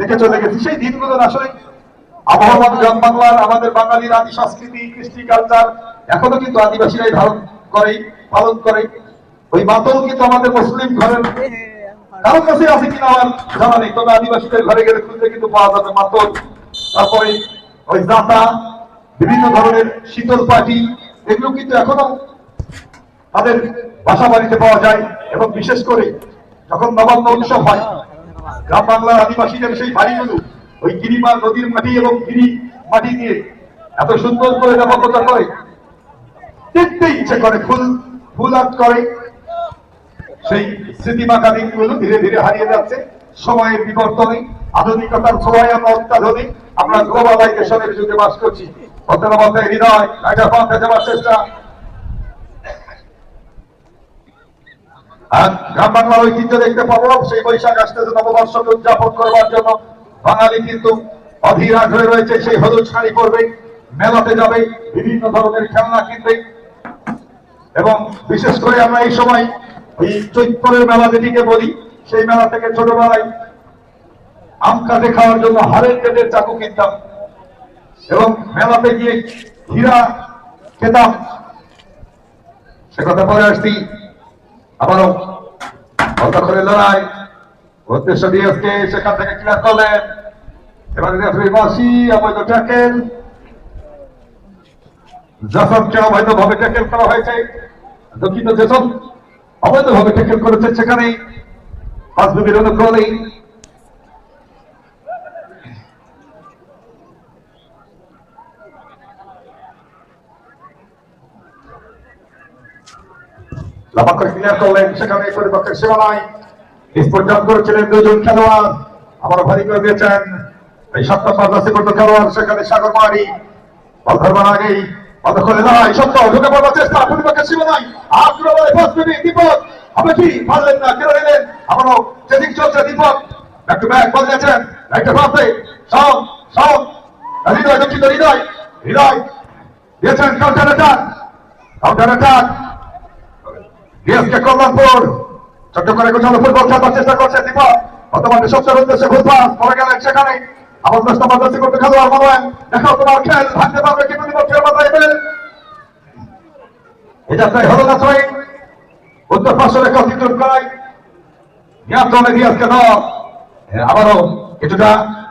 দেখে চলে গেছি। সেই দিনগুলো আসলে আবহমান গ্রাম বাংলার আমাদের বাঙালির আদি সংস্কৃতি, কৃষ্টি, কালচার এখনো কিন্তু আদিবাসীরাই ধারণ করে, পালন করে। ওই মাতল কিন্তু আমাদের মুসলিম ঘরের কারোর কাছে আছে কিনা আমার জানা নেই, তবে আদিবাসীদের ঘরে গেলে খুঁজলে কিন্তু পাওয়া যাবে মাতল। তারপরে ওই জাতা, বিভিন্ন ধরনের শীতল পাটি, এগুলো কিন্তু এখনো তাদের বাসা বাড়িতে পাওয়া যায়। এবং বিশেষ করে যখন নবান্ন উৎসব হয়, গ্রাম বাংলার আদিবাসীদের সেই বাড়িগুলো ওই গিরিমার নদীর মাটি এবং গিরি মাটি দিয়ে এত সুন্দর করে ব্যাপকতা করে, দেখতে ইচ্ছে করে, ফুল ফুল আর্ট করে। সেই স্মৃতিমাখা দিনগুলো ধীরে ধীরে হারিয়ে যাচ্ছে সময়ের বিবর্তনে, আধুনিকতার ছোঁয়ায় আমরা অত্যাধুনিক, আমরা গ্লোবালাইজেশনের যুগে বাস করছি। অন্তর্বর্তী হৃদয় একটা পথে যাওয়ার চেষ্টা। আর গ্রাম বাংলার ঐতিহ্য দেখতে পাবো। সেই বৈশাখ আসতেছে, নববর্ষকে উদযাপন করবার জন্য বাঙালি কিন্তু অধীর আগ্রহে রয়েছে। সেই হলুদ শাড়ি পরবে, মেলাতে যাবে, বিভিন্ন ধরনের খেলনা কিনবে। এবং বিশেষ করে আমরা এই সময় ওই চৈত্রের মেলা যেটিকে বলি, সেই মেলা থেকে ছোটবেলায় আম কাটে খাওয়ার জন্য হাড়ের পেটের চাকু কিনতাম এবং মেলাতে গিয়ে হীরা খেতাম। সে কথা পরে আসছি। আবারও অন্তক্ষণের লড়াই, উদ্দেশ্য ডিএসকে সেখান থেকে ক্লিয়ার করলেন। এবারে রেফারি বাসি, অবৈধ ট্যাকেল, জাসনকে অবৈধভাবে ট্যাকেল করা হয়েছে। দুঃখিত, জেসন অবৈধভাবে ট্যাকেল করেছে, সেখানে পাঁচবিবির অনুক্রমেই লাফা করে ক্লিয়ার করলেন। সেখানে পরিপক্ষের সীমানায় স্পর্ধা করেছিলেন দুজন খেলোয়াড়, আবার ভারী করে দিয়েছেন এই 7 নম্বর জার্সি পর্যন্ত খেলোয়াড়। সেখানে সাগর মারি বল ধরবার আগেই অতক্ষণে নয়, সত্য ঢুকে পড়বার চেষ্টা পরিপক্ষের সীমানায়, আক্রমণে পাঁচবিবি। দীপক হবে কি, পারলেন না, কেড়ে নিলেন। আবারও চেজিং চলছে। দীপক ব্যাক টু ব্যাক বল দিয়েছেন রাইটে প্রান্তে। সব সব হৃদয়, দুঃখিত হৃদয়, হৃদয় দিয়েছেন counter attack, counter attack. DSK Kalyanpur ছোট্ট করে গোছানো ফুটবল খেলার চেষ্টা করছে দীপক। বর্তমানে সবচেয়ে উদ্দেশ্যে ভুল পাস পড়ে গেলেন। সেখানে আবার 10 নম্বর জার্সি করতে খেলোয়াড় মনোয়ান, দেখাও তোমার খেল, ভাঙতে পারবে কিন্তু বিপক্ষের মাথায় পেলে এই যাত্রায় হলো না ছয়। উত্তর পার্শ্ব রেখা অতিক্রম করায় নিয়ন্ত্রণে ডিএসকে দল। আবারও কিছুটা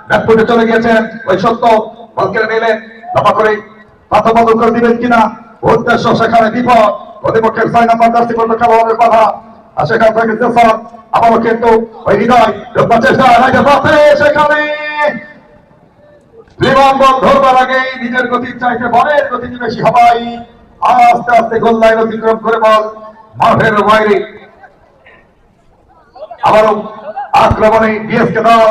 ব্যাকফুটে চলে গিয়েছেন ওই সত্য, বল কেড়ে নিলেন। লাফা করে মাথা বদল করে দিবেন কিনা উদ্দেশ্য, সেখানে দীপক। প্রতিপক্ষের 6 নম্বর জার্সি পর্যন্ত খেলোয়াড়ের বাধা, আর সেখান থেকে জেসন আবারও কিন্তু ওই হৃদয় চেষ্টা, সেখানে বিমান বল ধরবার আগে নিজের গতির চাইতে বলের গতি বেশি হওয়াই আস্তে আস্তে গোল লাইন অতিক্রম করে বল মাঠের বাইরে। আবারও আক্রমণে ডিএসকে দল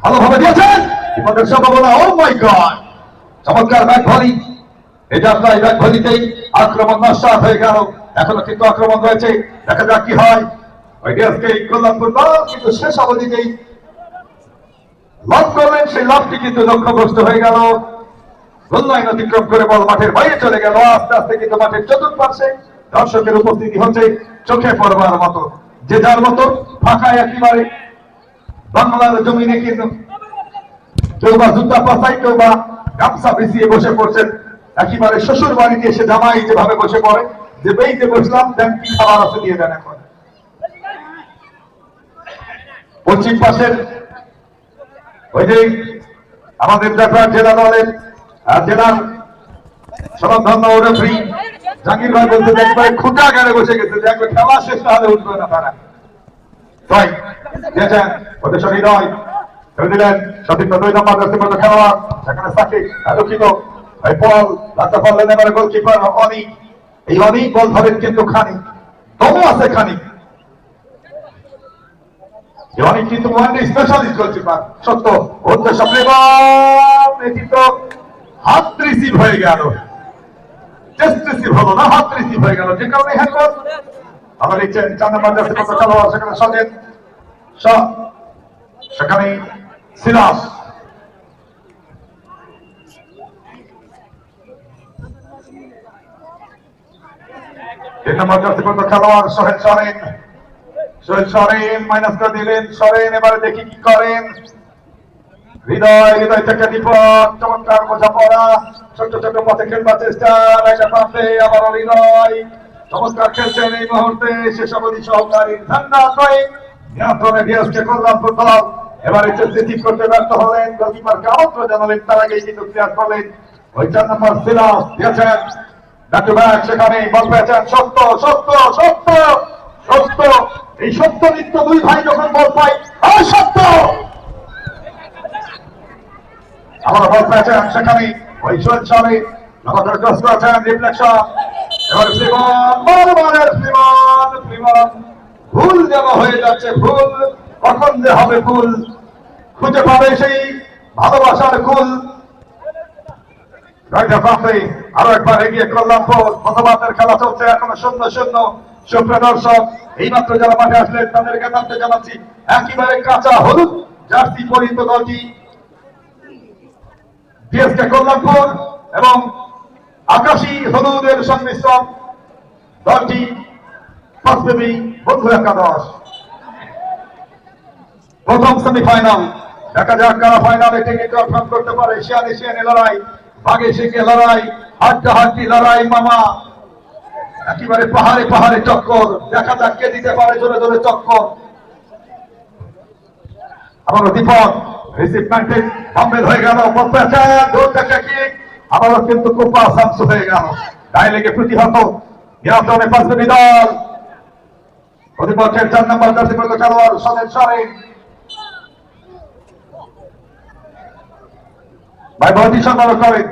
ভালোভাবে দিয়েছেন, বিপদের সম্ভাবনা। ও মাই গড, চমৎকার ব্যাক ভলি। এই যাত্রায় ব্যাক ভলিতেই আক্রমণ নস্যাৎ হয়ে গেল। এখনো কিন্তু আক্রমণ রয়েছে, দেখা যাক কি হয়। ওই ডিএসকে কল্যাণপুর দল কিন্তু শেষ অবধিতেই লাভ করলেন, সেই লাভটি কিন্তু লক্ষ্যগ্রস্ত হয়ে গেল। গোল লাইন অতিক্রম করে বল মাঠের বাইরে চলে গেল। আস্তে আস্তে কিন্তু মাঠের চতুর্পার্শ্বে দর্শকের উপস্থিতি হচ্ছে চোখে পড়বার মতো, যে যার মতো ফাঁকায় একেবারে বাংলার জমিনে কিন্তু কেউ বা জুতা পাশাই, কেউ বা গামছা বিছিয়ে বসে পড়ছেন। একেবারে শ্বশুর বাড়িতে এসে জামাই যেভাবে বসে পড়ে, যে বেইতে বসলাম, দেন কি খাবার আছে দিয়ে দেন। এখন পশ্চিম পাশের ওই যে আমাদের জেলা দলের জেলার সনধন্য রেফারি জাহাঙ্গীর ভাই বলতে একবারে খুঁটা গাড়ে বসে গেছে, যে একবার খেলা শেষ তাহলে উঠবে না তারা। তাই দিয়েছেন ওদের সঙ্গে নয়, ছেড়ে দিলেন সঠিক 2 নম্বর জার্সি পর্যন্ত খেলোয়াড়। সেখানে সাকিব, দুঃখিত এই বল রাখতে পারলেন এবারে গোলকিপার অনিক। এই অনিক বল ধরেন কিন্তু খানিক দমও আছে, খানিক অনেক কিন্তু স্পেশালিস্ট গোলকিপার। সত্য উদ্দেশ্য নেতৃত্ব, হাত রিসিভ হয়ে গেল, টেস্ট রিসিভ হলো না, হাত রিসিভ হয়ে গেল, যে কারণে হ্যান্ডবল। আবার দিচ্ছেন 4 নম্বর জার্সি পর্যন্ত খেলোয়াড়। সেখানে সজেন, সেখানে সিরাজ, তিন নম্বর জার্সি পর্যন্ত খেলোয়াড় সোহেল সরেন। সোহেল সরেন মাইনাস করে দিলেন। সরেন এবারে দেখি কি করেন। হৃদয় হৃদয় থেকে দীপক চমৎকার বোঝাপড়া ছোট্ট ছোট্ট পথে খেলবার চেষ্টা রাইডার প্রান্তে আবারও হৃদয় চমৎকার খেলছেন এই মুহূর্তে শেষ অবধি সহকারী ঠান্ডা নয় নিয়ন্ত্রণে ডিএসকে করলাম ফুটবল এবারে ঠিক করতে ব্যর্থ হলেন গোলকিপারকে আমন্ত্রণ জানালেন তার আগেই কিন্তু ক্লিয়ার করলেন ওই 4 নম্বর সিলাস দিয়েছেন ডাক্তার ব্যাগ সেখানে বল পেয়েছেন সত্য সত্য সত্য সত্য এই সত্য নিত্য দুই ভাই যখন বল পায় সত্য আমরা বল পেয়েছেন সেখানে ওই শৈশবে আমাদের ক্রস করেছেন রিফ্লেকশন এবার ফ্লিমন ভুল যেন হয়ে যাচ্ছে ভুল কখন যে হবে ভুল খুঁজে পাবে সেই ভালোবাসার কুল আরো একবার এগিয়ে কল্যাণপুর প্রথমার্ধের খেলা চলছে এখনো 0-0 সুপ্রিয় দর্শক এইমাত্র যারা মাঠে আসলেন তাদেরকে জানতে জানাচ্ছি একেবারে কাঁচা হলুদ জার্সি পরিহিত দলটি ডিএসকে কল্যাণপুর এবং আকাশী হলুদের সংমিশ্রণ দলটি পাঁচবেবী বন্ধু একাদশ প্রথম সেমিফাইনাল দেখা যাক কারা ফাইনালে টিকিট কনফার্ম করতে পারে শিয়ানে লড়াই বাগে শিখে লড়াই হাড্ডাহাড্ডি লড়াই মামা একেবারে পাহাড়ে পাহাড়ে চক্কর দেখা যাক কে দিতে পারে জোরে জোরে চক্কর আবারও দীপক রিসিভমেন্টে বাম্বেল হয়ে গেল দূর থেকে কিক আবারও কিন্তু কোপা সামসু হয়ে গেল গায়ে লেগে প্রতিহত নিয়ন্ত্রণে পাঁচবেবী দল প্রতিপক্ষের 4 নম্বর জার্সিবদ্ধ খেলোয়াড় সনেট সারেং ভাই বলটি সম্মান করেন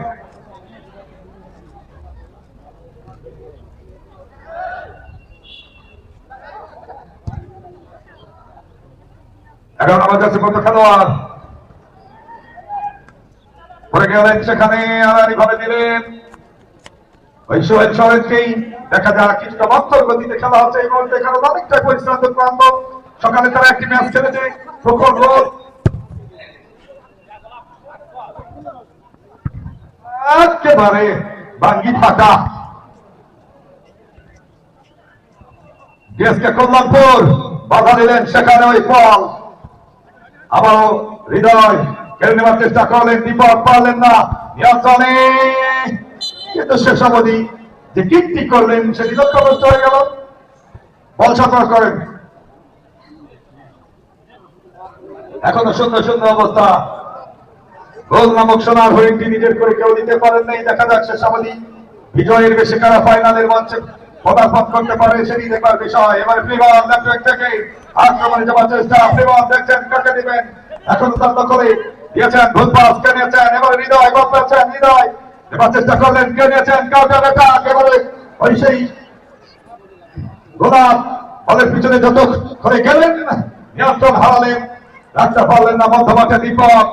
এখন আমার কাছে কত খেলোয়াড় পরে গেলেন সেখানে আড়াআড়ি ভাবে দিলেন ওই সোহেল সরেনকেই দেখা যাক কিছুটা মন্থর গতিতে খেলা হচ্ছে এই মুহূর্তে কারণ অনেকটা পরিশ্রান্ত ক্লান্ত সকালে তারা একটি ম্যাচ খেলেছে প্রখর রোদ একেবারে ভাঙ্গি ফাঁকা ডিএসকে কল্যাণপুর বাধা দিলেন সেখানে ওই বল আবারও হৃদয় কেড়ে নেওয়ার চেষ্টা করলেন দীপক পারলেন না নিয়ন্ত্রণে কিন্তু শেষ অবধি যে কিকটি করলেন সেটি লক্ষ্যভ্রষ্ট হয়ে গেল বল সতর্ক করেন এখনো 0-0 অবস্থা গোল নামক সোনার হরিণটি নিজের করে কেউ দিতে পারেন নাই দেখা যাক শেষ অবধি বিজয়ের বেশি কারা ফাইনালের মঞ্চে পদার্পণ করতে পারে সেটি দেখবার বিষয় এবার ফ্লিমন থেকে আক্রমণে যাওয়ার চেষ্টা ফ্লিমন দেখছেন কাকে দিবেন এখন তার দখলে দিয়েছেন ভুল পাস কে নিয়েছেন এবার হৃদয় গোল পেয়েছেন হৃদয় এবার চেষ্টা করলেন কে নিয়েছেন কাউকে একেবারে ওই সেই গোলাপ বলের পিছনে যত করে গেলেন নিয়ন্ত্রণ হারালেন রাখতে পারলেন না মধ্যমাঠে দীপক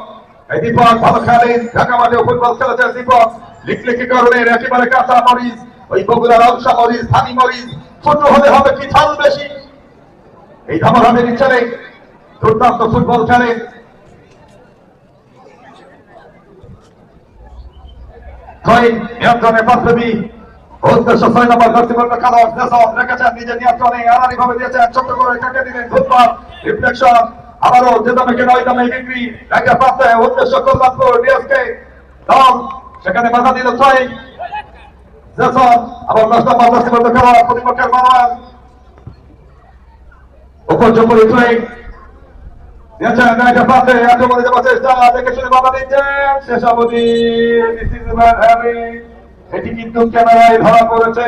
এই দীপক ভালো খেলেন ঢাকা মাঠে ফুটবল খেলেছেন দীপক লিখলিখি করলেন একেবারে কাঁচা মরিচ ওই বগুড়ার অংশা মরিচ ধানি মরিচ ছোট হলে হবে কি ঝাল বেশি এই ধামাধামের ছেলে দুর্দান্ত ফুটবল খেলেন নিয়ন্ত্রণে পাঁচবেবী উদ্দেশ্য 6 নম্বর জার্সিবদ্ধ খেলোয়াড় জেসন রেখেছেন নিজের নিয়ন্ত্রণে আড়াআড়ি ভাবে দিয়েছেন ছোট্ট করে কাটে দিলেন ফুটবল রিফ্লেকশন আবারও যে দামে কেনা ওই দামে বিক্রি একটা প্রান্তে উদ্দেশ্য কল্যাণপুর ডিএসকে দল সেখানে বাধা দিল 6 জেসন আবার 10 নম্বর জার্সিবদ্ধ খেলোয়াড় প্রতিপক্ষের মানওয়াল উপযোগ্য রিফ্লেক দিয়েছেন একটা প্রান্তে আক্রমণে যাওয়ার চেষ্টা দেখে শুনে বাধা দিচ্ছেন শেষ অবধি এটি কিন্তু ক্যামেরায় ধরা পড়েছে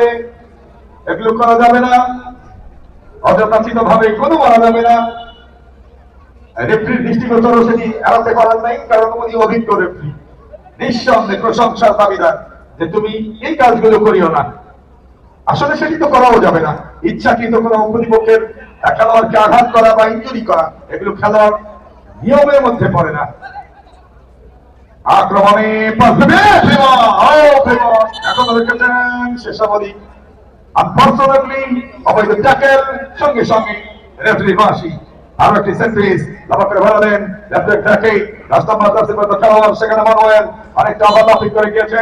এগুলো করা যাবে না অযথাচিত ভাবে কোনো বলা যাবে না রেফারির দৃষ্টিগোচর সেটি এড়াতে পারেন নাই কারণ উনি অভিজ্ঞ রেফারি নিঃসন্দেহে প্রশংসার দাবিদার যে তুমি এই কাজগুলো করিও না আসলে সেটি তো করাও যাবে না ইচ্ছাকৃত কোনো প্রতিপক্ষের খেলোয়াড়কে আঘাত করা বা ইনজুরি করা এগুলো খেলোয়াড় নিয়মের মধ্যে পড়ে না আক্রমণে এখন রেখেছেন শেষ অবধি আনফরচুনেটলি অবৈধ ট্যাকেল সঙ্গে সঙ্গে রেফারি বাঁশি আরো একটি সেন্ট্রিজ লাভ করে বাড়ালেন লেফট ব্যাকে রাস্তা মাদ্রাসের মতো খেলোয়াড় সেখানে মানোয়েল অনেকটা আবাদাফি করে গিয়েছে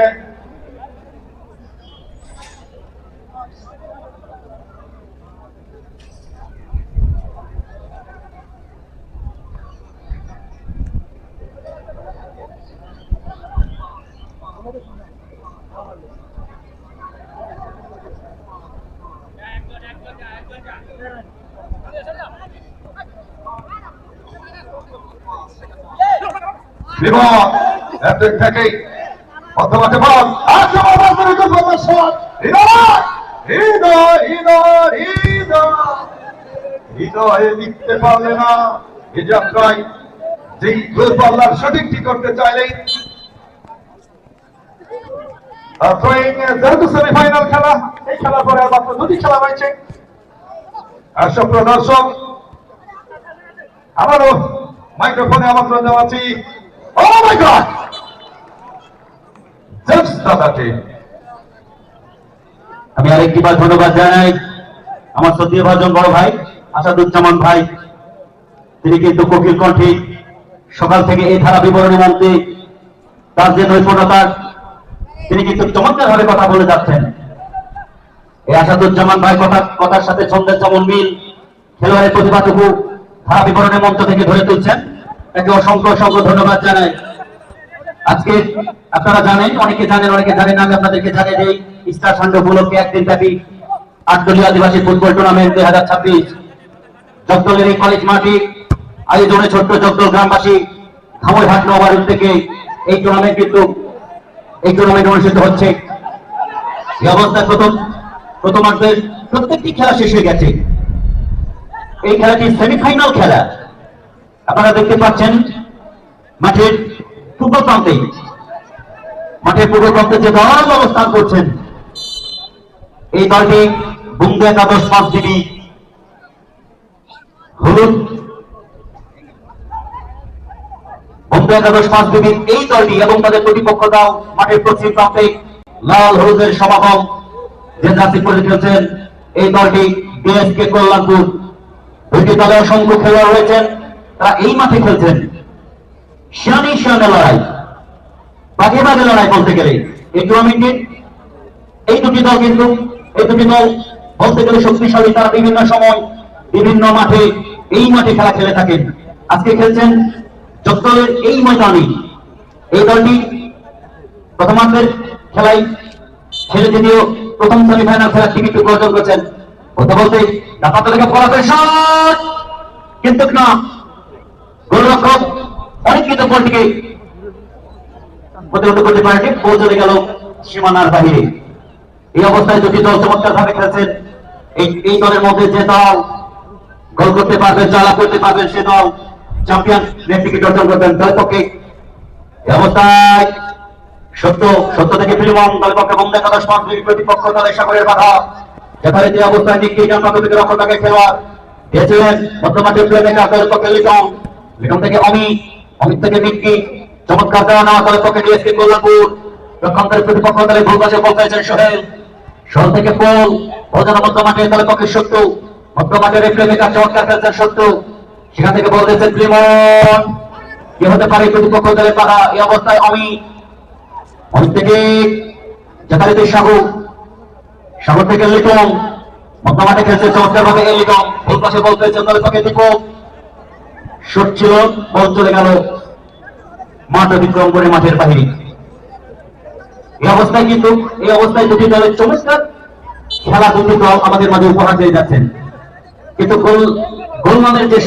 বিপদ একদিক থেকে মধ্যমাঠে বল হৃদয়ে লিখতে পারলে না এই যাত্রায় যেই দূরপাল্লার সঠিকটি করতে চাইলেই যেহেতু সেমিফাইনাল খেলা, এই খেলার পরে মাত্র দুটি খেলা হয়েছে। আর সুপ্রিয় দর্শক, আবারও মাইক্রোফোনে আমন্ত্রণ জানাচ্ছি দাদাকে। আমি আরেকটিবার ধন্যবাদ জানাই আমার শ্রদ্ধেয় ভাজন বড় ভাই আসাদুজ্জামান ভাই। তিনি কিন্তু কোকিল কণ্ঠে সকাল থেকে এই ধারা বিবরণী মধ্যে তার যে নৈপুণতা, তিনি কিন্তু চমৎকার ভাবে কথা বলে যাচ্ছেন। এই আসাদুজ্জামান ভাই কথার সাথে ছন্দের যেমন মিল, খেলোয়াড়ের প্রতিভাটুকু ধারা বিবরণের মঞ্চ থেকে ধরে তুলছেন। তাকে অসংখ্য অসংখ্য ধন্যবাদ জানাই। আজকে আপনারা জানেন, অনেকে জানেন অনেকে জানেন, আমি আপনাদেরকে জানিয়ে দিই স্টার সানডে উপলক্ষে একদিন ব্যাপী 8 দলীয় আদিবাসী ফুটবল টুর্নামেন্ট 2026 জগদলের এই কলেজ মাঠে আয়োজনে ছোট্ট জগদল গ্রামবাসী ধামইরহাট নবারুণ থেকে এই টুর্নামেন্ট অনুষ্ঠিত হচ্ছে। এই অবস্থায় প্রথমার্ধের প্রত্যেকটি খেলা শেষ হয়ে গেছে। এই খেলাটি সেমিফাইনাল খেলা। আপনারা দেখতে পাচ্ছেন মাঠের পূর্ব প্রান্তে যে দল অবস্থান করছেন, এই দলটি বঙ্গু একাদশ 5 ডিবি হলুদ, বঙ্গু একাদশ 5 ডিবি এই দলটি এবং তাদের প্রতিপক্ষ দল মাঠের পশ্চিম প্রান্তে লাল হলুদের সমাগম যে জার্সি পরে খেলছেন, এই দলটি বিএসকে কল্যাণপুর। দুইটি দলে অসংখ্য খেলোয়াড় রয়েছেন, তারা এই মাঠে খেলছেন। শিয়ানি লড়াই, বাঘে বাঘে লড়াই বলতে গেলে এই টুর্নামেন্টে এই দুটি দল বলতে গেলে শক্তিশালী। তারা বিভিন্ন সময় বিভিন্ন মাঠে এই মাঠে খেলা খেলে থাকেন। আজকে খেলছেন জগদলের এই ময়দানে। এই দলটি প্রথমার্ধের খেলায় খেলে যদিও প্রথম সেমিফাইনাল খেলার টিকিট অর্জন করেছেন। কথা বলতে কিন্তু না, গোলরক্ষক অনেক কিন্তু বলটিকে প্রতিরোধ করতে পারেনি, বল চলে গেল সীমানার বাহিরে। এই অবস্থায় দুটি দল চমৎকার ভাবে খেলছেন। এই দলের মধ্যে যে দল গোল করতে পারবেন, জ্বালা করতে পারবেন, সে দল চ্যাম্পিয়ন টিকিট অর্জন করবেন দলের পক্ষে। এই অবস্থায় সত্য থেকে ফিলিমন দলের পক্ষে বঙ্গু একাদশ 5 ডিবি প্রতিপক্ষ দলের সাগরের বাধা। যেখানে যে অবস্থায় নিককে রক্ষণটাকে খেলোয়াড় দিয়েছিলেন মধ্যমাঠের প্লেমেকার দলের পক্ষে লিটন থেকে অমিত থেকে নিক্কি, চমৎকার দেওয়া নেওয়া দলের পক্ষে ডিএসকে কল্যাণপুর। রক্ষণকারী প্রতিপক্ষ দলের ভুল পাশে বল পেয়েছেন সোহেল থেকে পোল ভোজন মধ্যমাঠে দলের পক্ষে সত্য, মধ্যমাঠের প্লেমেকার চমৎকার খেলছেন সত্য, সেখান থেকে বল দিয়েছেন ফিলিমন। কি হতে পারে প্রতিপক্ষ দলের বাধা। এই অবস্থায় অমিত থেকে যথারীতি সাগর থেকে লিটন মধ্যমাঠে খেলছে চমৎকার ভাবে। লিটন ভুল পাশে বল পেয়েছেন দলের পক্ষে দীপক, শট ছিল, বল চলে গেল মাঠ অতিক্রম করে মাঠের বাহিরে। এই অবস্থায় দুটি দলের চমৎকার খেলা, দুটি দল আমাদের মাঝে উপহার দিয়ে যাচ্ছেন। কিন্তু গোলমানের যে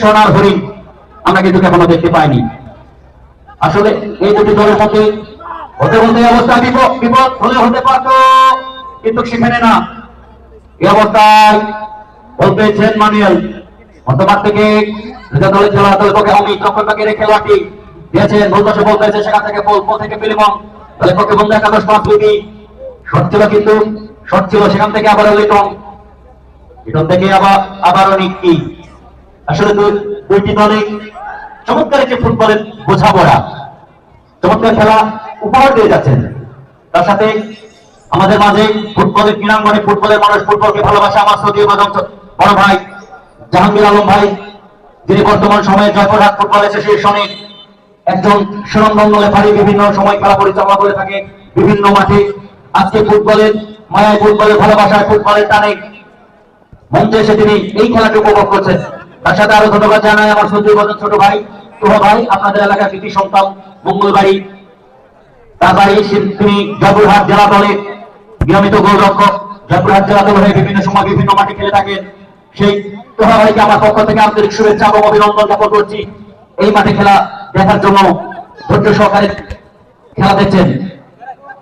সোনার হরিণ আমরা কিন্তু এখনো দেখতে পাইনি। আসলে এই দুটি দলের মধ্যে হতে অবস্থায় বিপদ হলে হতে পারত, কিন্তু সেখানে না। এই অবস্থায় বল পেয়েছেন মানুয়েল মধ্যমাঠ থেকে দলের খেলোয়াড় পক্ষে অমিত, রক্ষণভাগের খেলোয়াড়টি দিয়েছেন ভুল পাশে বল পেয়েছে, সেখান থেকে পোল থেকে ফিলিমন দলের পক্ষে বঙ্গু একাদশ 5 ডিবি। শট ছিল সেখান থেকে আবারও লিটন থেকে আবারও নিক্কি। আসলে দুইটি দলে চমৎকার একটি ফুটবলের বোঝাপড়া, চমৎকার খেলা উপহার দিয়ে যাচ্ছেন। তার সাথে আমাদের মাঝে ফুটবলের ক্রীড়াঙ্গনে ফুটবলের মানুষ, ফুটবলকে ভালোবাসে আমার শ্রদ্ধেয় বড় ভাই জাহাঙ্গীর আলম ভাই, যিনি বর্তমান সময়ে জয়পুরহাট ফুটবল অ্যাসোসিয়েশনের একজন সুনামধন্য রেফারি, বিভিন্ন সময় খেলা পরিচালনা করে থাকে বিভিন্ন মাঠে। আজকে ফুটবলের মায়ায়, ফুটবলের ভালোবাসায়, ফুটবলের টানে মঞ্চে এসে তিনি এই খেলাটি উপভোগ করছেন। তার সাথে আরো ধন্যবাদ জানাই আমার শ্রদ্ধেয় ছোট ভাই তোহা ভাই, আপনাদের এলাকার কৃতি সন্তান, মঙ্গলবাড়ি তার বাড়ি। তিনি জয়পুরহাট জেলা দলে নিয়মিত গোলরক্ষক, জয়পুরহাট জেলা দল হয়ে বিভিন্ন সময় বিভিন্ন মাঠে খেলে থাকেন। সেই তোহা ভাইকে আমার পক্ষ থেকে আন্তরিক শুভেচ্ছা এবং অভিনন্দন জ্ঞাপন করছি। এই মাঠে খেলা দেখার জন্য ধৈর্য সহকারে খেলা দেখছেন।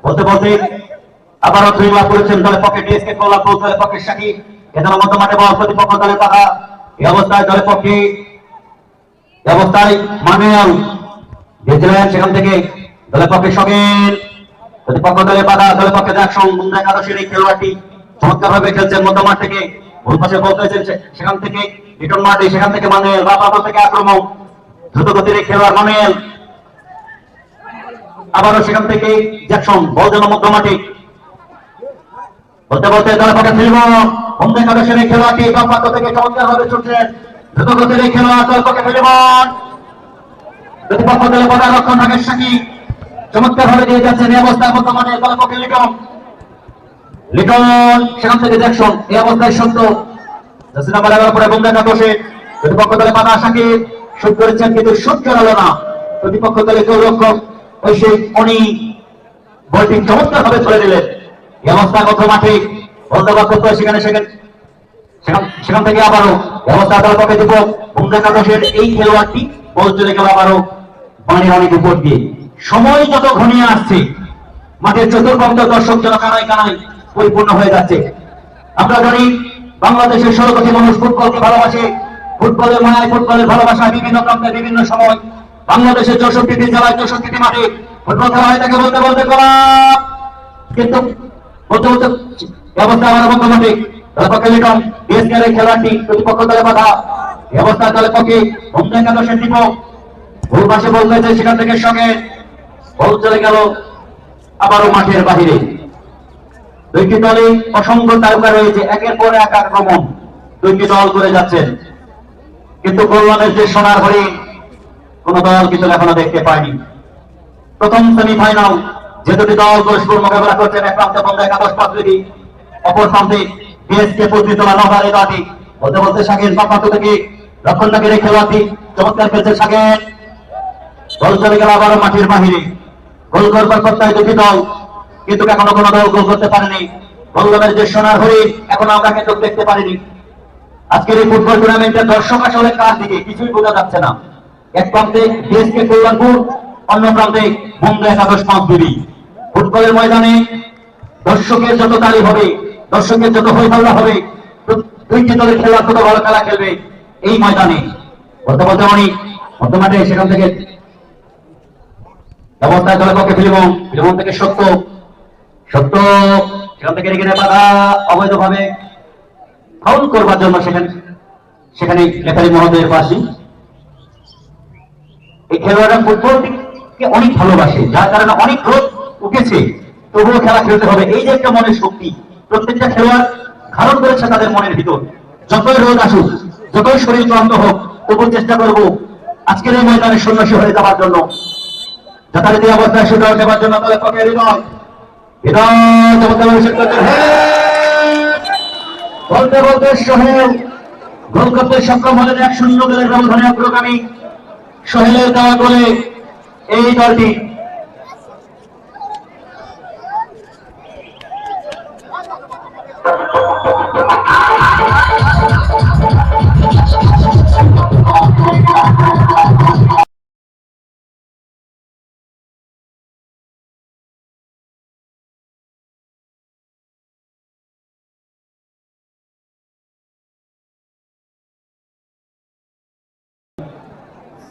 বলতে বলতে আবারও ড্রিবল করেছেন দলের পক্ষে ডিএসকে কল্যাণ দলের পক্ষে শাকি, এখানে মধ্য মাঠে বল প্রতিপক্ষ দলের পাতা। এই অবস্থায় দলের পক্ষে অবস্থায় মানুয়েল গেছিলেন, সেখান থেকে দলের পক্ষে সগেন, প্রতিপক্ষ দলের বাধা, দলের পক্ষে জ্যাকসন মুন্ডা একাদশের এই খেলোয়াড়টি চমৎকারভাবে খেলছেন মধ্য মাঠ থেকে। ভুল পাশে বল পেয়েছেন সেখান থেকে লিটন মার্টি, সেখান থেকে মানুয়েল বাপাত থেকে আক্রমণ, দ্রুত গতির এই খেলোয়াড় মানুয়েল, আবারও সেখান থেকে জ্যাকসন বল যেন মধ্য মাঠে। বলতে বলতে দলের পক্ষে ফিরব মুন্ডা একাদশের এই খেলোয়াড়টি বাপাত থেকে চমৎকারভাবে ছুটছেন, দ্রুত গতির এই খেলোয়াড় দলের পক্ষে ফিরব, প্রতিপক্ষ দলের পক্ষে রক্ষণ থাকে শাকি, চমৎকার ভাবে দিয়ে যাচ্ছেন। এই অবস্থায় বর্তমানে দলের পক্ষে লিটন, লিটন সেখান থেকে জ্যাকসন, এই অবস্থায় সত্য নাম্বার 11 পরে বন্ধু একাদশে প্রতিপক্ষ দলে পাতা আশাকে শুট করেছেন, কিন্তু শুট করালো না প্রতিপক্ষ দলে গোলরক্ষক ওই সেই অনি বলটি চমৎকার ভাবে চলে দিলেন। এই অবস্থায় মধ্য মাঠে বলদাবাদ করতে হয় সেখানে সেখান থেকে আবারও ব্যবস্থা দলের পক্ষে দীপক বন্ধু একাদশের এই খেলোয়াড়টি বল চলে গেল আবারও পানির অনেক উপর দিয়ে। সময় যত ঘনিয়ে আসছে মাঠের চতুর্পান্ত দর্শক যেন কানায় কানায় পরিপূর্ণ হয়ে যাচ্ছে। আমরা জানি বাংলাদেশের 16 কোটি মানুষ ফুটবলকে ভালোবাসে, ফুটবলের মায়ায় ফুটবলের ভালোবাসা বিভিন্ন প্রান্তে বিভিন্ন সময় বাংলাদেশের 64টি জেলায় 64টি মাঠে ফুটবল খেলা হয় থাকে বলতে বলতে গোলাপ, কিন্তু বলতে বলতে ব্যবস্থা আমার বন্ধ মাঠে দলের পক্ষে লিটন ডিএসকে খেলোয়াড়টি প্রতিপক্ষ দলে বাধা। ব্যবস্থা দলের পক্ষে বন্ধু একাদশের দীপক ভুল পাশে বল হয়েছে, সেখান থেকে সঙ্গে বল চলে গেল আবারও মাঠের বাহিরে। দুইটি দলে অসংখ্য তারকা রয়েছে, একের পর এক আক্রমণ দুইটি দল করে যাচ্ছেন, কিন্তু কল্যাণের যে সোনার হরিণ কোন দল কিন্তু এখনো দেখতে পায়নি। প্রথম সেমিফাইনাল যে দুটি দল পরস্পর মোকাবেলা করছেন, এক প্রান্তে বন্ধু একাদশ পাত্রী, অপর প্রান্তে ডিএসকে পরিচালনা নহর এই দলটি। বলতে বলতে সাগের বাপাত থেকে রক্ষণটাকে খেলোয়াড়টি চমৎকার খেলছে সাগের, বল চলে গেল আবারও মাঠের বাহিরে। গোল করবার প্রত্যায় দুটি দল, কিন্তু এখনো কোনো দল গোল করতে পারেনি। কল্যাণের যে সোনার হরিণ এখনো আমরা কিন্তু দেখতে পারিনি। আজকের এই ফুটবল টুর্নামেন্টের দর্শক আসলে কার দিকে কিছুই বোঝা যাচ্ছে না। এক প্রান্তে ডিএসকে কল্যাণপুর, অন্য প্রান্তে বন্ধু একাদশ পাঁচবিবি। ফুটবলের ময়দানে দর্শকের যত তালি হবে, দর্শকের যত হইহল্লা হবে, দুইটি দলের খেলোয়াড় তত ভালো খেলা খেলবে এই ময়দানে। বলতে বলতে অনেক মধ্য মাঠে সেখান থেকে ব্যবস্থায় দলের পক্ষে ফিলিমন থেকে সত্য সেখান থেকে রেখে বাধা অবৈধভাবে ফাউল করবার জন্য সেখানে রেফারি মহোদয়ের পাশে। এই খেলোয়াড়রা ফুটবলকে অনেক ভালোবাসে, যার কারণে অনেক রোদ উঠেছে, তবুও খেলা খেলতে হবে। এই যে একটা মনের শক্তি প্রত্যেকটা খেলোয়াড় ধারণ করেছে তাদের মনের ভিতর। যতই রোদ আসুক, যতই শরীর ক্লান্ত হোক, তবু চেষ্টা করবো আজকের এই ময়দানে সন্ন্যাসী হয়ে যাওয়ার জন্য, যথারীতি অবস্থায় শুরু দেওয়ার জন্য তাদের পক্ষে বলতে বলতে সোহেল গোল করতে সক্ষম হলেন। 1-0 গোলের ব্যবধানে অগ্রগামী সোহেলের দেওয়া গোলে এই দলটি।